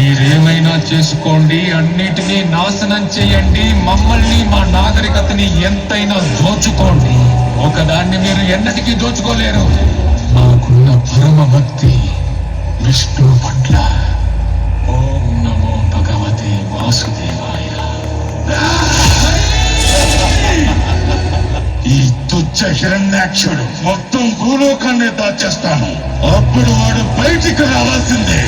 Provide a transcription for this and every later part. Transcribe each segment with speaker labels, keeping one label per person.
Speaker 1: మీరేమైనా చేసుకోండి, అన్నిటినీ నాశనం చేయండి, మమ్మల్ని మా నాగరికతని ఎంతైనా దోచుకోండి, ఒకదాన్ని మీరు ఎన్నటికీ దోచుకోలేరు. మాకున్న పరమ భక్తి విష్ణు పట్ల. ఓం నమో భగవతే వాసుదేవాయ.
Speaker 2: ఈ తుచ్చ హిరణ్యాక్షుడు మొత్తం భూలోకాన్ని దాచేస్తాను, అప్పుడు వాడు బయటికి రావాల్సిందే.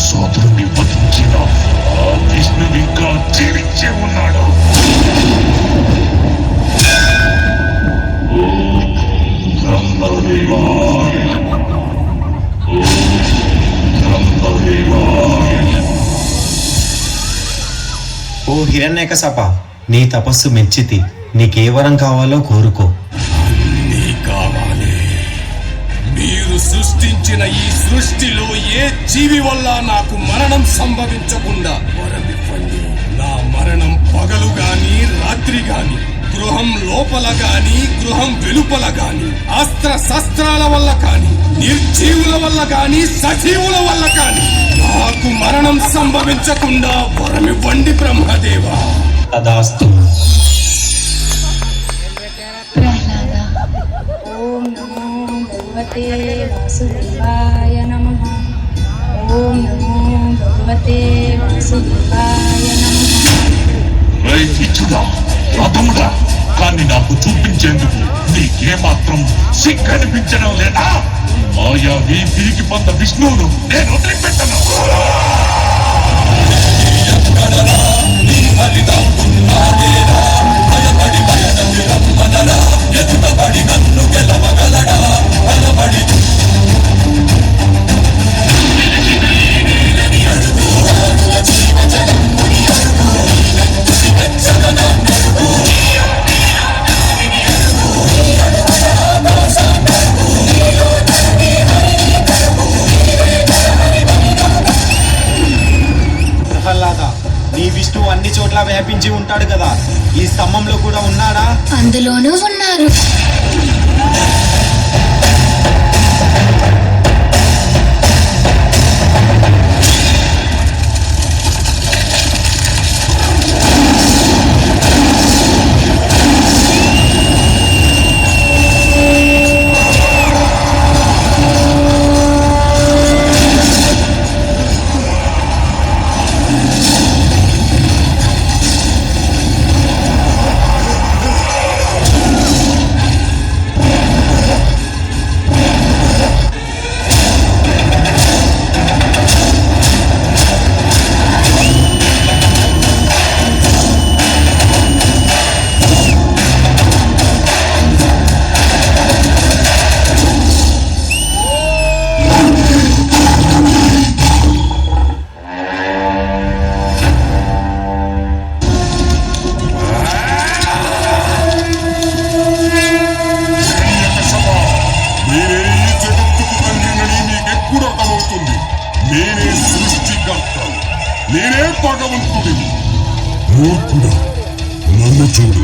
Speaker 2: సోదరుని వధించిన ఆ విష్ణు ఇంకా జీవించే ఉన్నాడు.
Speaker 3: ఓ హిరణ్యకశప, నీ తపస్సు మెచ్చితి. నీకే వరం కావాలో కోరుకో.
Speaker 4: మీరు సృష్టించిన ఈ సృష్టిలో ఏ జీవి వల్ల నాకు మరణం సంభవించకుండా వరమివ్వండి. నా మరణం పగలు గాని రాత్రి గాని, గృహం లోపల గాని గృహం వెలుపల గాని, అస్త్ర శస్త్రాల వల్ల కాని, నిర్జీవుల వల్ల కాని, సజీవుల వల్ల కాని నాకు మరణం సంభవించకుండా వరమివ్వండి బ్రహ్మదేవా.
Speaker 3: తదాస్తు.
Speaker 5: ఓం నమో భగవతే వాసుదేవాయ నమః. ఓం నమో భగవతే వాసుదేవాయ నమః.
Speaker 2: రథముడా, కానీ నాకు చూపించేందుకు నీకేమాత్రం సిగ్గనిపించడం లేదా? మాయావి తిరిగి పొంద విష్ణువును నేను వదిలిపెట్టను.
Speaker 3: నీ విష్ణువు అన్ని చోట్ల వ్యాపించి ఉంటాడు కదా, ఈ స్తంభంలో కూడా ఉన్నాడా?
Speaker 5: అందులోనూ ఉన్నారు. నేనే సృష్టికర్త, నేనే భగవంతుడిని. మూర్ఖుడా, నన్ను చూడు.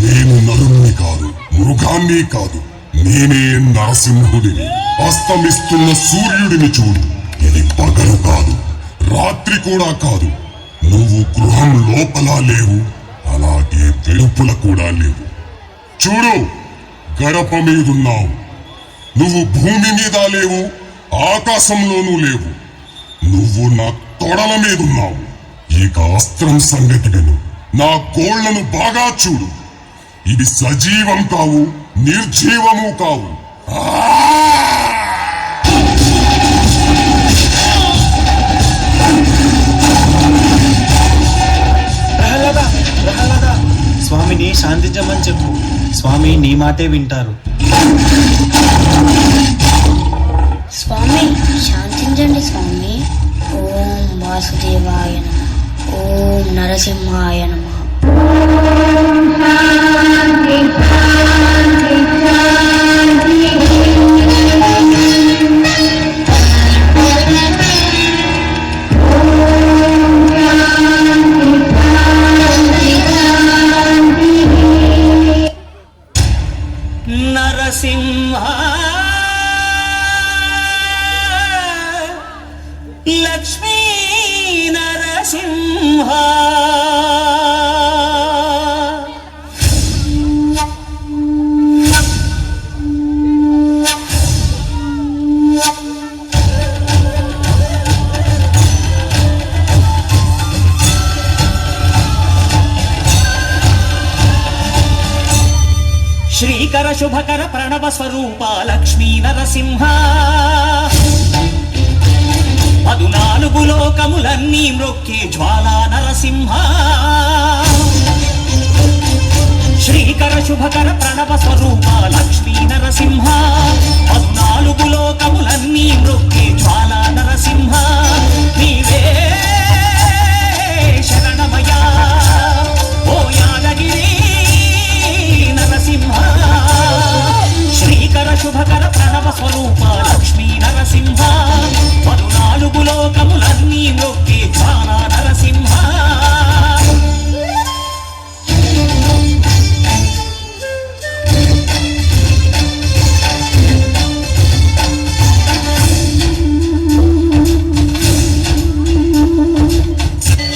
Speaker 5: నేను నరుణ్ణి కాదు, మృగాన్ని కాదు, నేనే నరసింహుడిని. అస్తమిస్తున్న సూర్యుడిని చూడు. ఇది పగలు కాదు, రాత్రి కూడా కాదు. నువ్వు గృహం లోపల లేవు, అలాగే వెలుపల కూడా లేవు. చూడు, గడప మీదున్నావు. నువ్వు భూమి మీద లేవు, ఆకాశంలోనూ లేవు. నువ్వు నా తొడల మీదున్నావు. ఇక అస్త్రం సంగతి విను. నా గోళ్లను బాగా చూడు. ఇది సజీవం కావు, నిర్జీవము కావు.
Speaker 3: స్వామిని శాంతించమని చెప్పు. స్వామి నీ మాటే వింటారు.
Speaker 5: స్వామి శాంతించండి స్వామి. ఓం వాసుదేవాయ నమః. ఓం నరసింహాయ నమః.
Speaker 6: లక్ష్మీ నరసింహ శ్రీకర శుభకర ప్రణవ స్వరూప లక్ష్మీ నరసింహ 14 లోకములన్నీ మ్రొక్కే జ్వాలా నరసింహ శ్రీకర శుభకర ప్రణవ స్వరూప లక్ష్మీ నరసింహ 14 లోకములన్నీ మ్రొక్కే జ్వాలా నరసింహ నీవే శరణమయ్యా ఓ యాదగిరి నరసింహ శ్రీకర శుభకర ప్రణవ స్వరూప లక్ష్మీ నరసింహ 14 లోకములన్నీ మ్రొక్కే జ్వాలా నరసింహ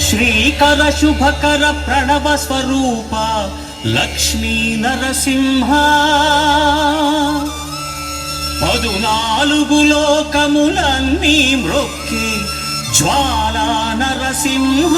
Speaker 6: శ్రీకర శుభకర ప్రణవ స్వరూప లక్ష్మీ నరసింహ 14 లోకములన్నీ మ్రొక్కే జ్వాలా నరసింహ